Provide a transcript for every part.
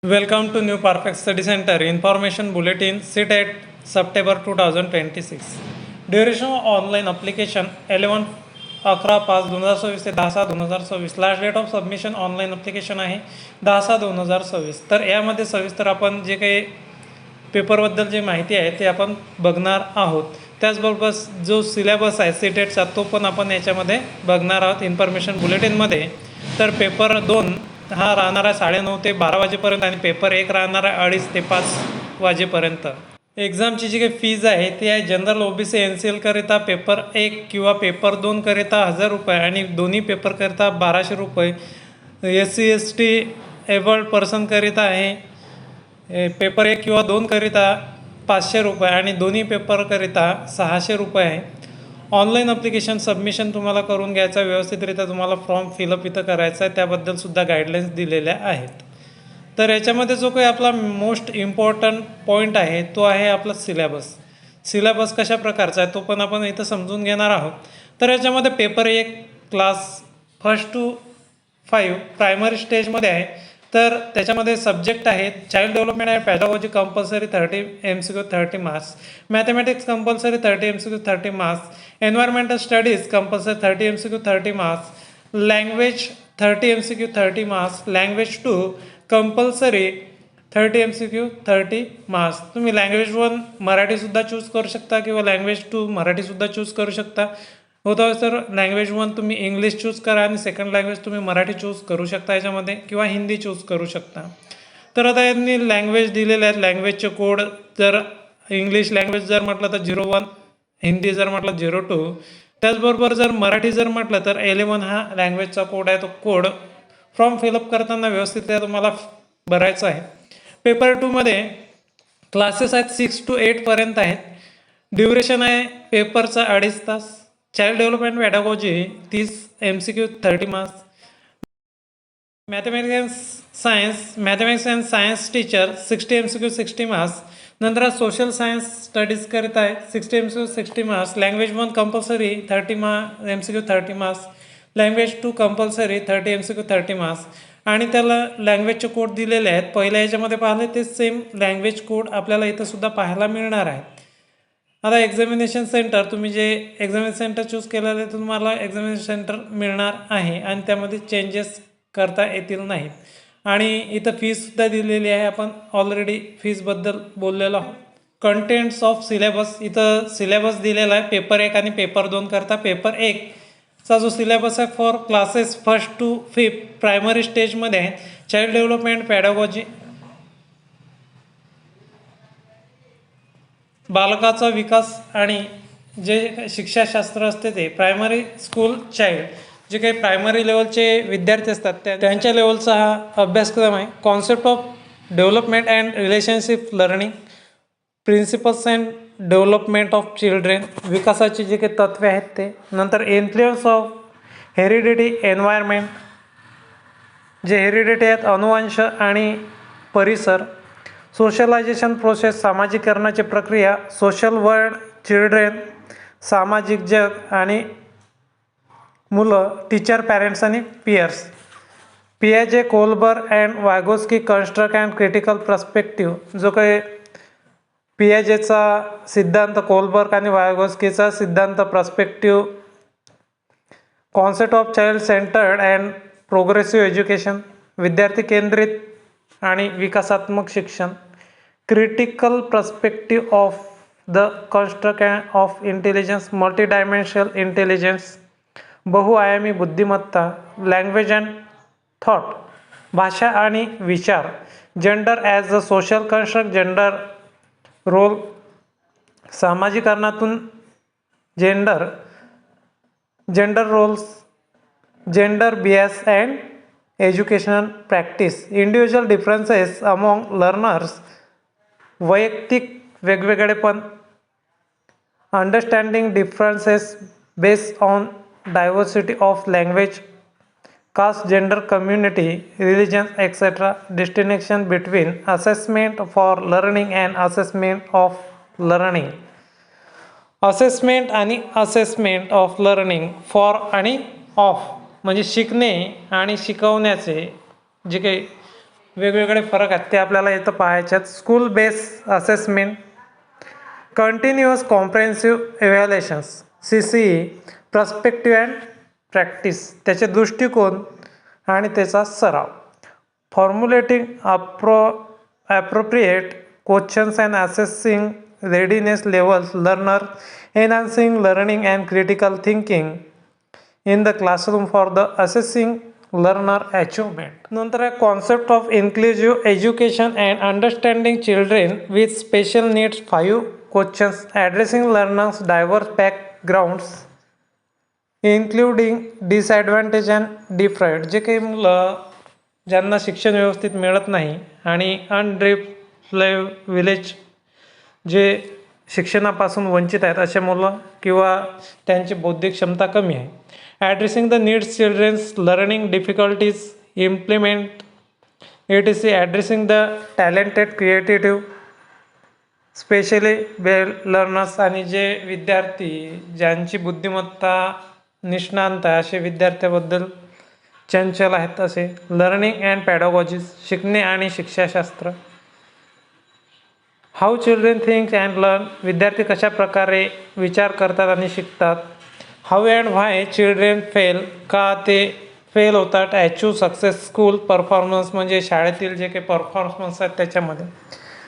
Welcome to New Perfect Study Center Information Bulletin Sit at September 2026. Duration of online application 11/11/5/2026 ते 10/6/2026. Last date of submission online application आहे 10/6/2026. तर यामध्ये सविस्तर आपण जे काही पेपरबद्दल जे माहिती आहे ते आपण बघणार आहोत. त्याचबरोबर जो सिलेबस आहे सीटेटचा तो पण आपण याच्यामध्ये बघणार आहोत इन्फॉर्मेशन बुलेटिनमध्ये. तर पेपर 2 हा राहणार आहे 9:30 ते 12 वाजेपर्यंत आणि पेपर 1 राहणार आहे 2:30 ते 5 वाजेपर्यंत. एक्झामची जी काही फीज आहे ती आहे जनरल OBC NCL करिता पेपर 1 किंवा पेपर 2 करिता 1000 रुपये आणि दोन्ही पेपर करिता 1200 रुपये. SC ST एबल्ड पर्सन करिता आहे पेपर 1 किंवा 2 करिता 500 रुपये आणि दोन्ही पेपर करिता 600 रुपये आहे. ऑनलाईन ॲप्लिकेशन सबमिशन तुम्हाला करून घ्यायचा, व्यवस्थितरित्या तुम्हाला फॉर्म फिलअप इथं करायचा आहे, त्याबद्दलसुद्धा गाईडलाईन्स दिलेल्या आहेत. तर याच्यामध्ये जो काही आपला मोस्ट इम्पॉर्टंट पॉईंट आहे तो आहे आपला सिलेबस कशा प्रकारचा आहे तो पण आपण इथं समजून घेणार आहोत. तर याच्यामध्ये पेपर 1 क्लास 1 to 5 प्रायमरी स्टेजमध्ये आहे. तर त्याच्यामध्ये सब्जेक्ट आहेत चाइल्ड डेव्हलपमेंट आहे, pedagogy compulsory 30 MCQ 30 marks, mathematics compulsory 30 MCQ 30 marks, environmental studies compulsory 30 MCQ 30 marks, language 30 MCQ 30 marks, language 2 compulsory 30 MCQ 30 marks. तुम्ही लँग्वेज 1 मराठीसुद्धा चूज करू शकता किंवा लँग्वेज 2 मराठीसुद्धा चूज करू शकता. होतं तर लँग्वेज 1 तुम्ही इंग्लिश चूज करा आणि सेकंड लँग्वेज तुम्ही मराठी चूज करू शकता याच्यामध्ये किंवा हिंदी चूज करू शकता. तर आता यांनी लँग्वेज दिलेले आहेत. लँग्वेजचे कोड जर इंग्लिश लँग्वेज जर म्हटलं तर 01, हिंदी जर म्हटलं 02, त्याचबरोबर जर मराठी जर म्हटलं तर 11 हा लँग्वेजचा कोड आहे. तो कोड फॉर्म फिलअप करताना व्यवस्थित तुम्हाला भरायचं आहे. पेपर 2मध्ये क्लासेस आहेत 6 to 8 पर्यंत आहेत. ड्युरेशन आहे पेपरचा 2.5 तास. Child development pedagogy 30 MCQ 30 marks, mathematics and science teacher 60 MCQ 60 marks. नंतर सोशल सायन्स स्टडीज करत आहे 60 MCQ 60 marks. Language 1 compulsory 30 MCQ 30 marks, language 2 compulsory 30 MCQ 30 marks आणि त्याला लँग्वेजचे कोड दिलेले आहेत. पहिल्या याच्यामध्ये पाहिले ते सेम लँग्वेज कोड आपल्याला इथं सुद्धा पाहायला मिळणार आहे. आता एक्झामिनेशन सेंटर तुम्ही जे एक्झामिनेशन सेंटर चूज केलेलं आहे तुम्हाला एक्झामिनेशन सेंटर मिळणार आहे आणि त्यामध्ये चेंजेस करता येतील नाहीत. आणि इथं फीससुद्धा दिलेली आहे. आपण ऑलरेडी फीसबद्दल बोललेलो आहोत. कंटेंट्स ऑफ सिलेबस इथं सिलेबस दिलेला आहे पेपर 1 आणि पेपर 2 करता. पेपर 1 चा जो सिलेबस आहे फॉर क्लासेस 1 to 5 प्रायमरी स्टेजमध्ये आहे. चाइल्ड डेव्हलपमेंट पॅडागॉजी, बालकाचा विकास आणि जे शिक्षाशास्त्र असते ते प्रायमरी स्कूल चाइल्ड जे काही प्रायमरी लेवलचे विद्यार्थी असतात त्यांच्या लेवलचा हा अभ्यासक्रम आहे. Concept of development and relationship learning, principles and development of children, विकासाची जे काही तत्त्वे आहेत ते. नंतर इन्फ्लुएन्स ऑफ हेरिडिटी एन्व्हायरमेंट, जे हेरिडिटी आहेत अनुवंश आणि परिसर. सोशलायझेशन प्रोसेस, सामाजिकरणाची प्रक्रिया. सोशल वर्ल्ड, चिल्ड्रेन, सामाजिक जग आणि मुलं. टीचर, पॅरेंट्स आणि पियर्स. पियाजे, Kohlberg and Vygotsky construct and critical perspective, जो काही पियाजेचा सिद्धांत, कोल्बर्ग आणि वायगोस्कीचा सिद्धांत perspective. Concept of child centred and progressive education, विद्यार्थी केंद्रित आणि विकासात्मक शिक्षण. Critical perspective of the construct of intelligence, multidimensional intelligence, बहुआयामी बुद्धिमत्ता. लँग्वेज अँड थॉट, भाषा आणि विचार. Gender as a social construct, gender role, सामाजिकरणातून gender roles, gender bias and educational practice. Individual differences among learners, वैयक्तिक वेगवेगळेपण. Understanding differences based on diversity of language, caste, gender, community, religion etcetera. Distinction between assessment for learning and assessment of learning. Assessment आणि assessment of learning. For आणि of म्हणजे शिकणे आणि शिकवण्याचे जे काही वेगवेगळे फरक आहेत ते आपल्याला इथं पाहायचे आहेत. School based assessment, continuous comprehensive evaluations CCE, perspective and practice, त्याचे दृष्टिकोन आणि त्याचा सराव, फॉर्म्युलेटिंग appropriate questions and assessing readiness levels learner, enhancing learning and critical thinking in the classroom for the assessing learner achievement. नंतर आहे concept of inclusive education and understanding children with special needs, 5 questions addressing learners diverse backgrounds including disadvantage and deprived, जे काही मुलं ज्यांना शिक्षण व्यवस्थित मिळत नाही आणि अनडेव्हलप्ड विलेज जे शिक्षणापासून वंचित आहेत असे मुलं किंवा त्यांची बौद्धिक क्षमता कमी आहे. Addressing the needs children's learning difficulties implement etc, addressing the talented creative specially well learners, आणि जे विद्यार्थी ज्यांची बुद्धिमत्ता निष्णांत आहे असे विद्यार्थ्याबद्दल चंचल आहेत असे. लर्निंग अँड पॅडागॉजीज, शिकणे आणि शिक्षाशास्त्र, how children think and learn, विद्यार्थी कशा प्रकारे विचार करतात आणि शिकतात. How and why children fail, का ते फेल होतात. अचीव सक्सेस स्कूल परफॉर्मन्स, म्हणजे शाळेतील जे काही परफॉर्मन्स आहेत त्याच्यामध्ये.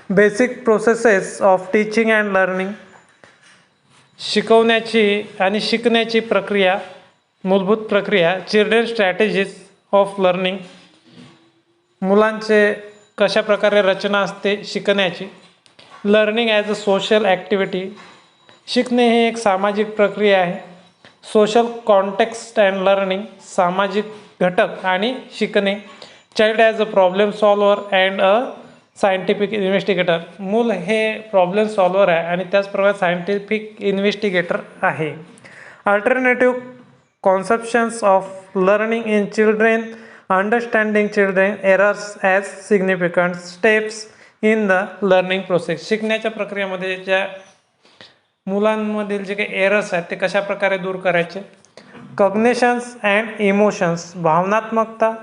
Basic processes of teaching and learning, शिकवण्याची आणि शिकण्याची प्रक्रिया, मूलभूत प्रक्रिया. चिल्ड्रन स्ट्रॅटेजीज ऑफ लर्निंग, मुलांचे कशा प्रकारे रचना असते शिकण्याची. Learning as a social activity, शिकणे ही एक सामाजिक प्रक्रिया आहे. सोशल कॉन्टेक्स्ट अँड लर्निंग, सामाजिक घटक आणि शिकणे. Child as a problem solver and a scientific investigator, मूल हे प्रॉब्लेम सॉल्वर आहे आणि त्याचप्रमाणे सायंटिफिक इन्व्हेस्टिगेटर आहे. Alternative conceptions of learning in children, understanding children errors as significant steps in the learning process, शिकण्याच्या प्रक्रियेमध्ये ज्या मुलांमधील जे काही एरर्स आहेत ते कशा प्रकारे दूर करायचे. कॉग्निशन्स अँड इमोशन्स, भावनात्मकता.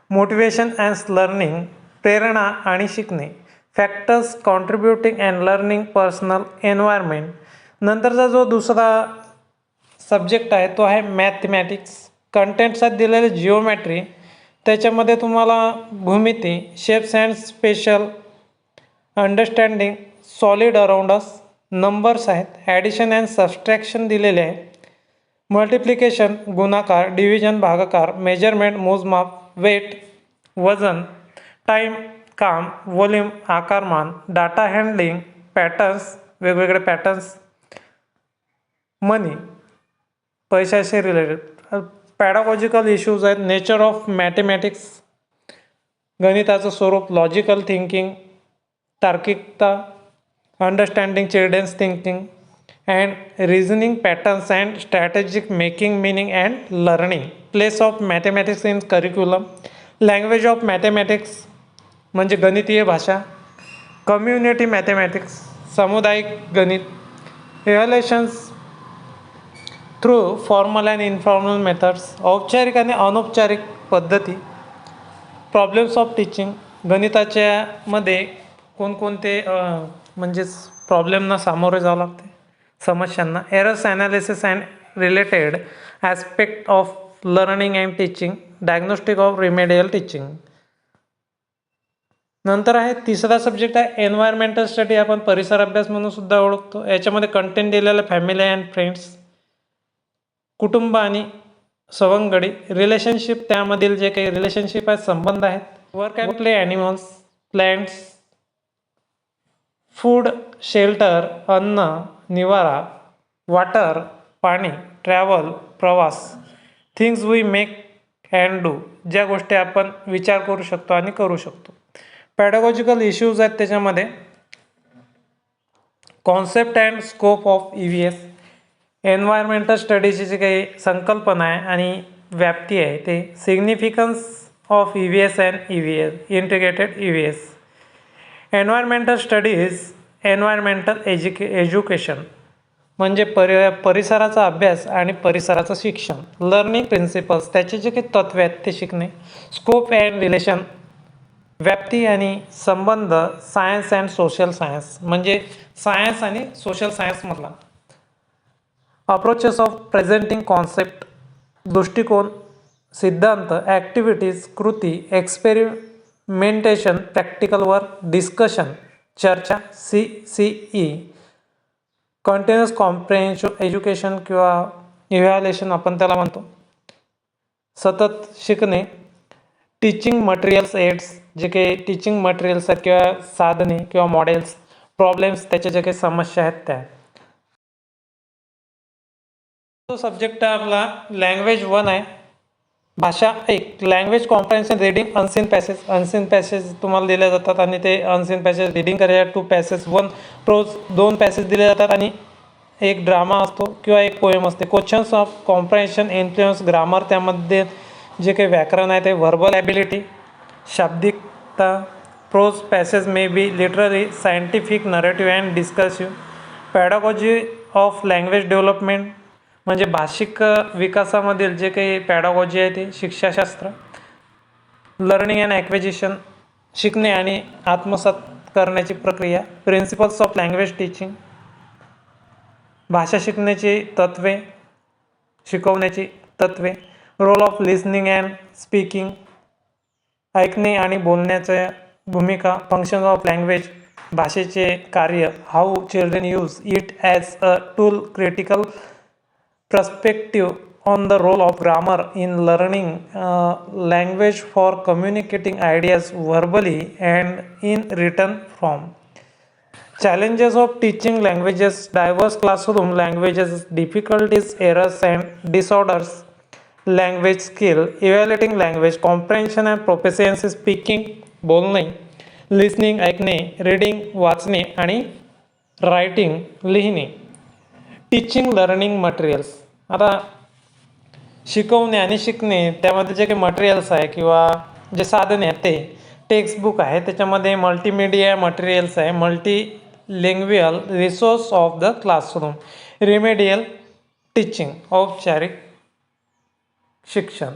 मोटिवेशन अँड लर्निंग, प्रेरणा आणि शिकणे. Factors contributing and learning, personal environment. नंतरचा जो दुसरा सब्जेक्ट आहे तो आहे मॅथमॅटिक्स. कंटेंट्सात दिलेले जिओमॅट्री, त्याच्यामध्ये तुम्हाला भूमिती, shapes and special understanding, solid around us, numbers आहेत. ॲडिशन अँड सबस्ट्रॅक्शन दिलेले आहे. मल्टिप्लिकेशन, गुणाकार, डिव्हिजन, भागाकार. मेजरमेंट, मोजमाप, वेट, वजन. टाईम, काम, व्हॉल्यूम, आकारमान. डाटा हँडलिंग, पॅटर्न्स, वेगवेगळे पॅटर्न्स. मनी, पैशाशी रिलेटेड. पॅडागॉजिकल इश्यूज आहेत. नेचर ऑफ मॅथमॅटिक्स, गणिताचं स्वरूप. लॉजिकल थिंकिंग, तार्किकता. Understanding children's thinking and reasoning patterns and strategic making meaning and learning. Place of mathematics in curriculum. Language of mathematics म्हणजे गणितीय भाषा. Community mathematics, सामुदायिक गणित. Evaluations through formal and informal methods, औपचारिक आणि अनौपचारिक पद्धती. प्रॉब्लेम्स ऑफ टीचिंग, गणिताच्या मध्ये कोणकोणते म्हणजेच प्रॉब्लेमना सामोरे जावं लागते, समस्यांना. Errors analysis and related aspect of learning and teaching. Diagnostic of remedial teaching. नंतर आहे तिसरा सब्जेक्ट आहे एन्व्हायरमेंटल स्टडी, आपण परिसर अभ्यास म्हणून सुद्धा ओळखतो. याच्यामध्ये कंटेंट दिलेलं फॅमिली अँड फ्रेंड्स, कुटुंब आणि सवंगडी. रिलेशनशिप, त्यामधील जे काही रिलेशनशिप आहेत, संबंध आहेत. Work and play, animals, plants. Food, shelter, अन्न, निवारा. वॉटर, पाणी. ट्रॅव्हल, प्रवास. Things we make and do, ज्या गोष्टी आपण विचार करू शकतो आणि करू शकतो. पॅडागॉजिकल इश्यूज आहेत त्याच्यामध्ये. Concept and scope of EVS, environmental स्टडीची जी काही संकल्पना आहे आणि व्याप्ती आहे ते. Significance of EVS and EVS, integrated EVS. Environmental studies, environmental education. म्हणजे परिसराचा अभ्यास आणि परिसराचं शिक्षण. लर्निंग प्रिन्सिपल्स, त्याचे जे काही तत्त्वे आहेत ते शिकणे. स्कोप अँड रिलेशन, व्याप्ती आणि संबंध. सायन्स अँड सोशल सायन्स, म्हणजे सायन्स आणि सोशल सायन्समधला. अप्रोचेस ऑफ प्रेझेंटिंग कॉन्सेप्ट, दृष्टिकोन, सिद्धांत, ॲक्टिव्हिटीज, कृती, एक्सपेरिमेंटेशन, प्रॅक्टिकल वर्क, डिस्कशन, चर्चा. CCE, कंटिन्युअस कॉम्प्रेहेन्शन एज्युकेशन किंवा इव्हॅल्युएशन आपण त्याला म्हणतो. सतत शिकणे. टीचिंग मटेरियल्स एड्स, जे काही टीचिंग मटेरियल्स आहेत किंवा साधने किंवा मॉडेल्स. प्रॉब्लेम्स, त्याच्या ज्या काही समस्या आहेत त्या. तो सब्जेक्ट आपला लँग्वेज 1 आहे. भाषा 1. Language comprehension reading unseen passage. Unseen passage तुम्हाला दिले जातात आणि ते अनसीन पॅसेज रीडिंग करायचे. 2 पॅसेज, 1 प्रोज, 2 पॅसेज दिले जातात आणि एक ड्रामा असतो किंवा एक पोएम असते. Questions of comprehension influence grammar, त्यामध्ये जे काही व्याकरण आहे ते. व्हर्बल ॲबिलिटी, शाब्दिकता. Prose passage may be literary, scientific, narrative and discursive. Pedagogy of language development, म्हणजे भाषिक विकासामधील जे काही पॅडागॉजी आहे ते शिक्षाशास्त्र. लर्निंग अँड ॲक्विजिशन, शिकणे आणि आत्मसात करण्याची प्रक्रिया. प्रिन्सिपल्स ऑफ लँग्वेज टीचिंग, भाषा शिकण्याची तत्त्वे, शिकवण्याची तत्त्वे. Role of listening and speaking, ऐकणे आणि बोलण्याच्या भूमिका. फंक्शन ऑफ लँग्वेज, भाषेचे कार्य. How children use it as a tool. Critical perspective on the role of grammar in learning language for communicating ideas verbally and in written form. Challenges of teaching languages, diverse classroom languages, difficulties, errors and disorders. Language skill, evaluating language comprehension and proficiency, speaking बोलणे, listening ऐकणे, reading वाचणे आणि writing लिहिणे. Teaching learning materials, आता शिकवणे आणि शिकणे त्यामध्ये जे काही मटेरियल्स आहे किंवा जे साधने आहेत ते. टेक्स्टबुक आहे, त्याच्यामध्ये मल्टीमीडिया मटेरियल्स आहे. Multilingual resource of the classroom. Remedial teaching, औपचारिक शिक्षण.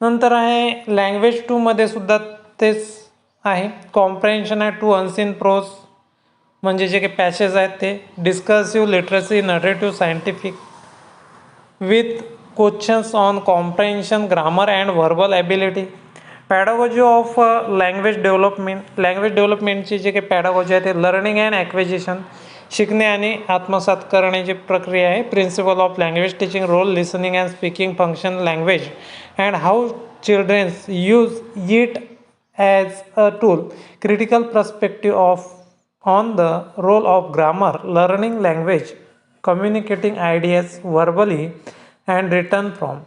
नंतर आहे लँग्वेज 2 मध्ये सुद्धा तेच आहे. कॉम्प्रेन्शन आहे. 2 अनसीन प्रोज, म्हणजे जे काही पॅसेज आहेत ते. Discursive, literacy, narrative, scientific. With questions on comprehension, grammar and verbal ability. Pedagogy of language development, language डेव्हलपमेंटची जे काही पॅडागॉजी आहे ते. लर्निंग अँड ॲक्विजिशन, शिकणे आणि आत्मसात करण्याची प्रक्रिया आहे. Principle of language teaching, role listening and speaking, function language and how children's use it as a tool. Critical perspective on the role of grammar, learning language, communicating ideas verbally and written from.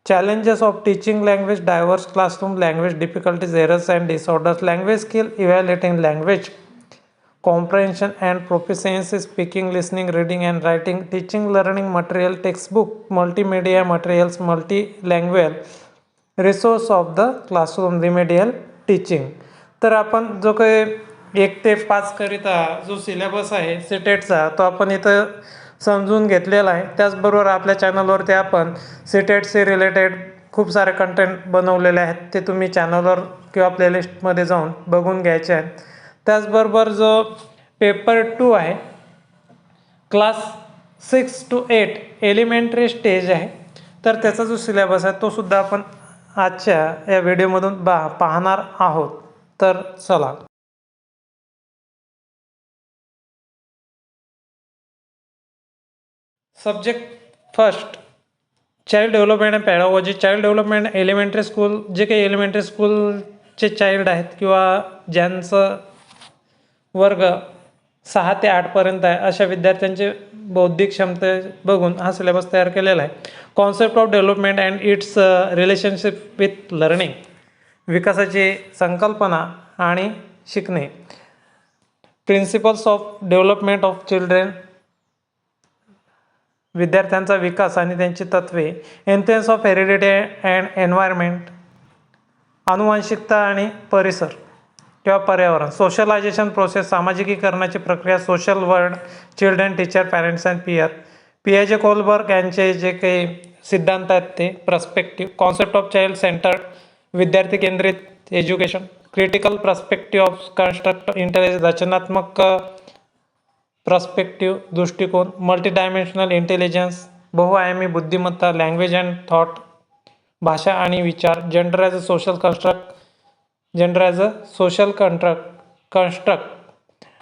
Challenges of teaching language, diverse classroom language, difficulties, errors and disorders. Language skill, evaluating language comprehension and proficiency, speaking, listening, reading and writing. Teaching learning material, textbook, multimedia materials, multilingual resource of the classroom. Remedial teaching. तर आपण जो काही 1 ते 5 करिता जो syllabus आहे सीटेटचा तो आपण इथं समजून घेतलेला आहे. त्याचबरोबर आपल्या चॅनलवरती आपण सीटेटचे रिलेटेड खूप सारे कंटेंट बनवलेले आहेत, ते तुम्ही चॅनलवर किंवा प्लेलिस्टमध्ये जाऊन बघून घ्यायचे आहेत. त्याचबरोबर जो पेपर 2 आहे, क्लास 6 to 8 एलिमेंटरी स्टेज आहे, तर त्याचा जो सिलेबस आहे तो सुद्धा आपण आजच्या या व्हिडिओमधून पाहणार आहोत. तर चला. Subject first, child development and pedagogy. Child development elementary school, जे काही एलिमेंटरी स्कूलचे चाइल्ड आहेत किंवा ज्यांचं वर्ग 6 ते 8 पर्यंत आहे अशा विद्यार्थ्यांचे बौद्धिक क्षमते बघून हा सिलेबस तयार केलेला आहे. Concept of development and its relationship with learning, विकासाची संकल्पना आणि शिकणे. Principles of development of children, विद्यार्थ्यांचा विकास आणि त्यांची तत्त्वे. Influence of heredity and environment, आनुवंशिकता आणि परिसर. किंवा पर्यावरण. सोशलायझेशन प्रोसेस, सामाजिकीकरणाची प्रक्रिया. Social world, children, teacher, parents and peer. पियाजे कोलबर्ग यांचे जे काही सिद्धांत आहेत ते. Perspective, concept of child centered, विद्यार्थी केंद्रित education. Critical perspective of construct intelligence, रचनात्मक पर्स्पेक्टिव्ह दृष्टिकोन. मल्टी डायमेन्शनल इंटेलिजन्स, बहुआयामी बुद्धिमत्ता. लँग्वेज अँड थॉट, भाषा आणि विचार. Gender as a social construct, gender as a social construct,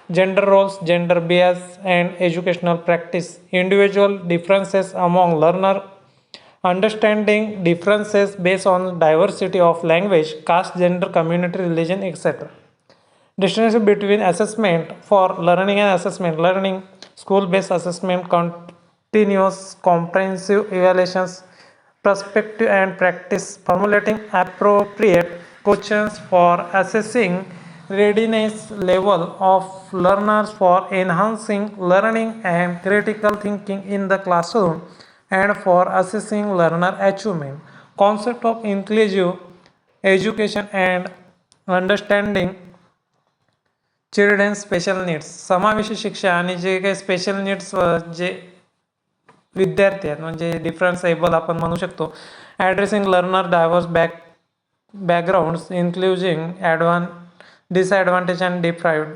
gender roles, gender bias and educational practice. Individual differences among learner, understanding differences based on diversity of language, caste, gender, community, religion, etc. Distinction between assessment for learning and assessment learning. School-based assessment, continuous comprehensive evaluations, perspective and practice. Formulating appropriate questions for assessing readiness level of learners, for enhancing learning and critical thinking in the classroom, and for assessing learner achievement. Concept of inclusive education and understanding children special needs. समावेशी शिक्षा आणि जे काही special needs जे विद्यार्थी आहेत म्हणजे डिफरन्सेबल आपण म्हणू शकतो. Addressing learner diverse backgrounds, including disadvantaged and deprived.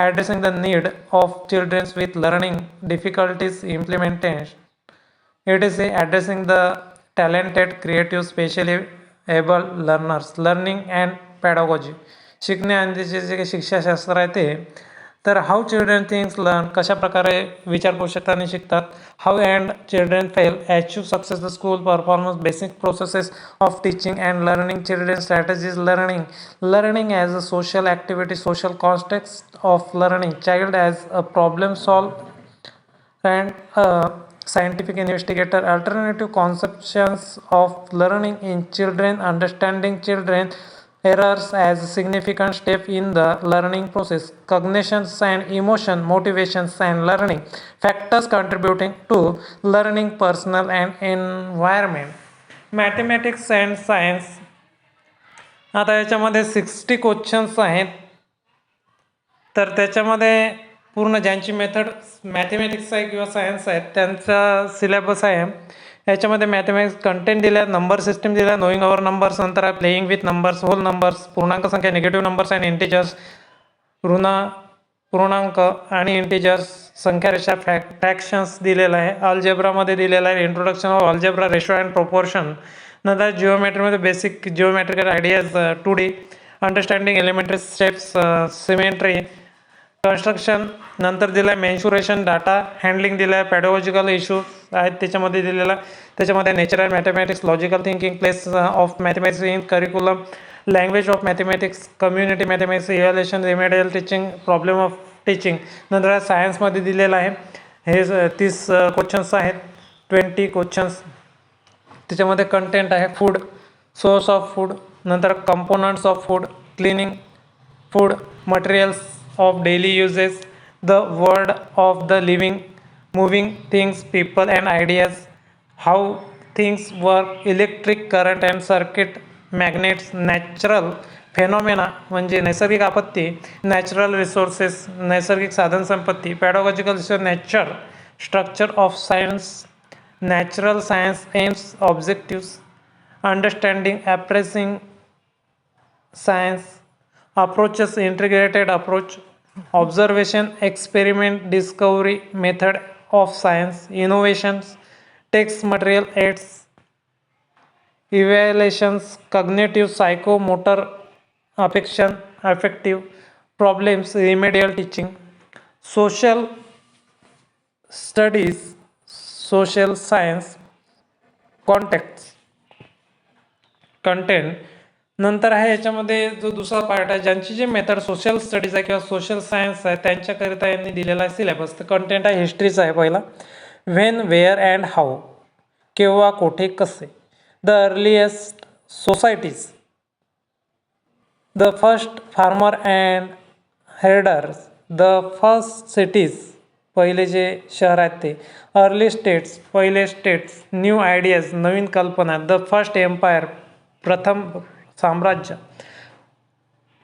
Addressing the need of children with learning difficulties implementation. It is addressing the talented, creative, specially able learners. Learning and pedagogy, शिकणे आणि जे जे शिक्षाशास्त्र आहे ते. तर हाऊ चिल्ड्रन थिंक्स लर्न, कशा प्रकारे विचार करू शकतात आणि शिकतात. How and children fail achieve success the school performance. Basic processes of teaching and learning. Children strategies learning as a social activity, social context of learning. Child as a problem solve and scientific investigator. Alternative conceptions of learning in children. Understanding children errors as a significant step in the learning process. Cognitions and emotion, motivations and learning factors contributing to learning, personal and environment. Mathematics and science. आता याच्यामध्ये 60 questions आहेत. तर त्याच्यामध्ये पूर्ण ज्यांची method mathematics आहे किंवा science आहे त्यांचा सिलेबस आहे. याच्यामध्ये मॅथमॅटिक्स कंटेंट दिल्या, नंबर सिस्टम दिल्या, नोईंग अवर नंबर्स, नंतर आहे playing with numbers, whole numbers, पूर्णांक संख्या, निगेटिव्ह नंबर्स अँड इंटिजर्स, पूर्णांक आणि इंटिजर्स, संख्यारेषा, फ्रॅक्शन्स दिलेला आहे. अल्जेब्रामध्ये दिलेला आहे introduction of algebra, ratio and proportion. नंतर जिओमेट्रीमध्ये basic geometrical ideas, 2D, understanding elementary steps, symmetry, construction. नंतर दिलं आहे मेन्शुरेशन, डाटा हँडलिंग दिलं आहे, पॅडॉलॉजिकल इश्यूज आहेत त्याच्यामध्ये दिलेला. त्याच्यामध्ये nature and mathematics, logical thinking, place of mathematics in curriculum, language of mathematics, community mathematics, evaluation, remedial teaching, problem of teaching. नंतर सायन्समध्ये दिलेलं आहे. हे 30 क्वेश्चन्स आहेत, 20 क्वेश्चन्स. त्याच्यामध्ये कंटेंट आहे फूड, सोर्स ऑफ फूड, नंतर components of food, cleaning food, materials of daily uses, the world of the living, moving things, people and ideas, how things work, electric current and circuit, magnets, natural phenomena म्हणजे नैसर्गिक आपत्ती, natural resources, नैसर्गिक साधन संपत्ती, pedagogical research, nature, structure of science, natural science aims, objectives, understanding, appraising science, approaches, integrated approach, observation, experiment, discovery, method of science, innovations, text material aids, evaluations, cognitive, psychomotor, affective, problems, remedial teaching, social studies, social science, context, content. नंतर आहे याच्यामध्ये जो दुसरा part आहे ज्यांची जे method social studies आहे किंवा सोशल सायन्स आहे त्यांच्याकरिता यांनी दिलेला आहे सिलेबस. तर कंटेंट आहे हिस्ट्रीचा आहे पहिला. व्हेन, वेअर अँड हाऊ, केव्हा, कोठे, कसे. The earliest societies, the first farmer and herders, the first cities, पहिले जे शहर आहेत ते. अर्ली स्टेट्स, पहिले स्टेट्स. न्यू आयडियाज, नवीन कल्पना. द फर्स्ट एम्पायर, प्रथम साम्राज्य.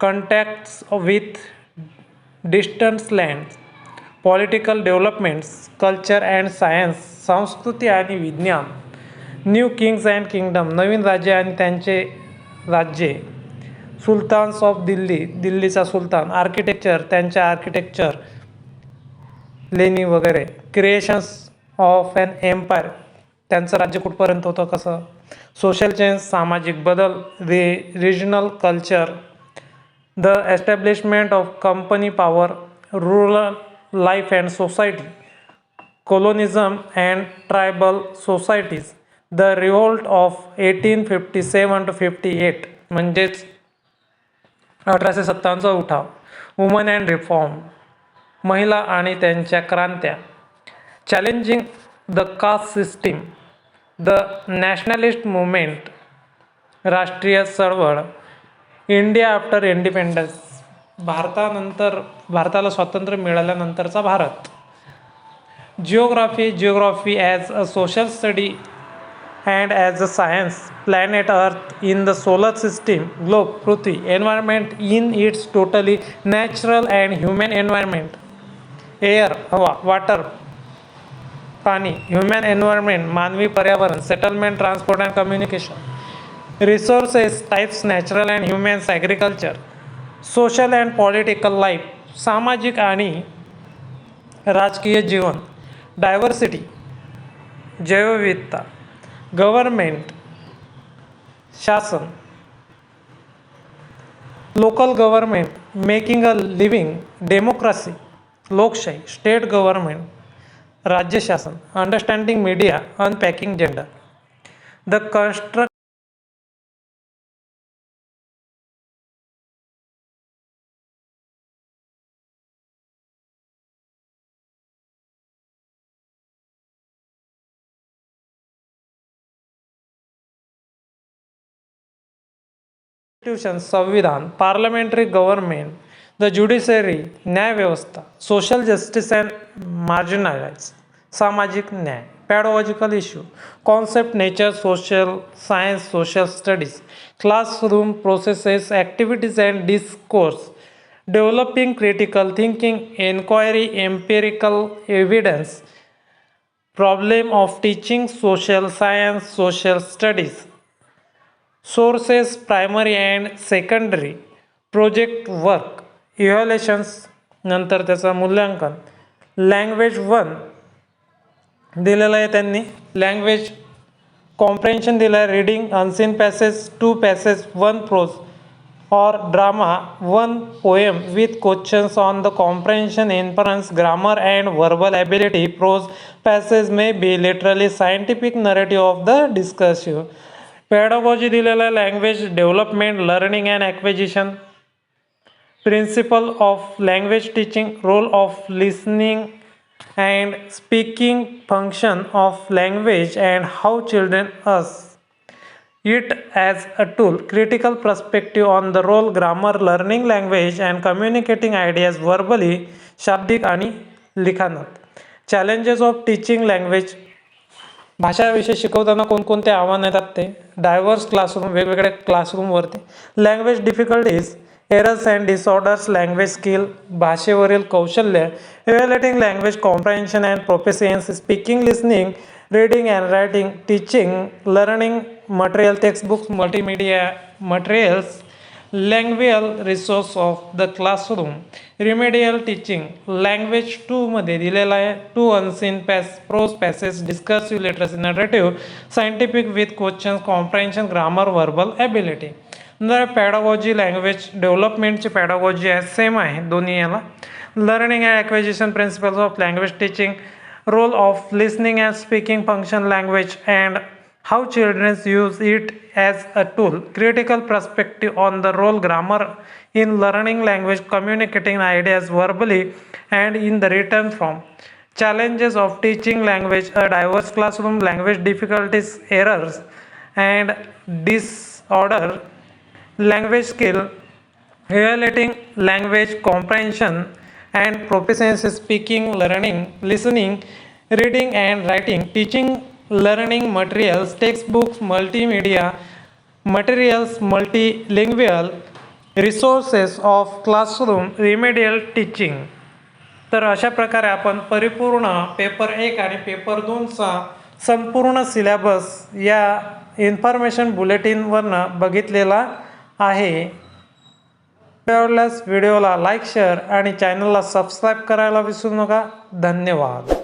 contacts with distant lands, political developments, culture and science, संस्कृती आणि विज्ञान, न्यू किंग्स अँड किंगडम, नवीन राज्य आणि त्यांचे राज्ये, सुलतान्स ऑफ दिल्ली, दिल्लीचा सुलतान, आर्किटेक्चर, त्यांचे आर्किटेक्चर, लेणी वगैरे, क्रिएशन्स ऑफ ॲन एम्पायर, त्यांचं राज्य कुठपर्यंत होतं कसं, सोशल चेंज, सामाजिक बदल, regional culture, the establishment of company power, rural life and society, colonialism and tribal societies, the revolt of 1857 to 58 म्हणजेच 1857चा उठाव, वुमन अँड रिफॉर्म, महिला आणि त्यांच्या क्रांत्या, challenging the caste system, the nationalist movement, राष्ट्रीय चळवळ, इंडिया आफ्टर इंडिपेंडन्स, भारताला स्वातंत्र्य मिळाल्यानंतरचा भारत, geography as a social study and as a science, planet earth in the solar system, globe पृथ्वी, environment in its totally natural and human environment, air हवा, water पाणी, human environment मानवी पर्यावरण, settlement, transport and communication, resources types natural and humans, agriculture, social and political life, सामाजिक आणि राजकीय जीवन, diversity, जैवविविधता, गव्हर्नमेंट, शासन, local government, making a living, democracy, लोकशाही, स्टेट गव्हर्नमेंट, राज्य शासन, understanding media, unpacking gender, the construct संविधान, पार्लमेंटरी गव्हर्नमेंट, द ज्युडिशरी, न्याय व्यवस्था, सोशल जस्टिस अँड मार्जिनलाइज, सामाजिक न्याय, pedagogical issue, concept, nature, social science, social studies, classroom processes, activities and discourse, developing critical thinking, enquiry, empirical evidence, problem of teaching social science, social studies, sources primary and secondary, project work, evaluations, नंतर त्याचं मूल्यांकन, language 1 दिलेलं आहे त्यांनी, language comprehension दिलं आहे, reading unseen passage 2 passage 1 prose और drama 1 poem with questions on the comprehension, inference, grammar and verbal ability, prose passage may be literally scientific narrative of the discursive, pedagogy दिलेलं आहे, language development, learning and acquisition, principle of language teaching, role of listening and speaking, function of language and how children use it as a tool, critical perspective on the role, grammar, learning language and communicating ideas verbally, शाब्दिक आणि लिखाणात, challenges of teaching language, भाषा विषय शिकवताना कोणकोणते आव्हान येतात ते, डायव्हर्स क्लासरूम, वेगवेगळ्या क्लासरूमवरती, language difficulties, errors and disorders, language skill, भाषेवरील कौशल्य, evaluating language comprehension and proficiency, speaking, listening, reading and writing, teaching, learning material, textbooks, multimedia materials, language resource of the classroom, remedial teaching, language 2 मध्ये दिलेला आहे 2 unseen prose passage, discursive literacy, narrative, scientific with questions, comprehension, grammar, verbal ability, नंतर pedagogy, language डेव्हलपमेंटची पॅडागॉजी आहे, same आहे दोन्ही याला, learning and acquisition, principles of language teaching, role of listening and speaking, function language and how children use it as a tool, critical perspective on the role grammar in learning language, communicating ideas verbally and in the written form, challenges of teaching language, a diverse classroom, language difficulties, errors and disorder, language skill, evaluating language comprehension and proficiency, speaking, learning, listening, reading and writing, teaching, learning materials, textbooks, multimedia materials, multilingual, resources of classroom remedial teaching. तर अशा प्रकारे आपण परिपूर्ण paper 1 आणि paper 2चा संपूर्ण syllabus या information बुलेटिनवरनं बघितलेला आहे. व्हिडिओला लाईक, शेअर आणि चॅनलला सबस्क्राईब करायला विसरू नका. धन्यवाद.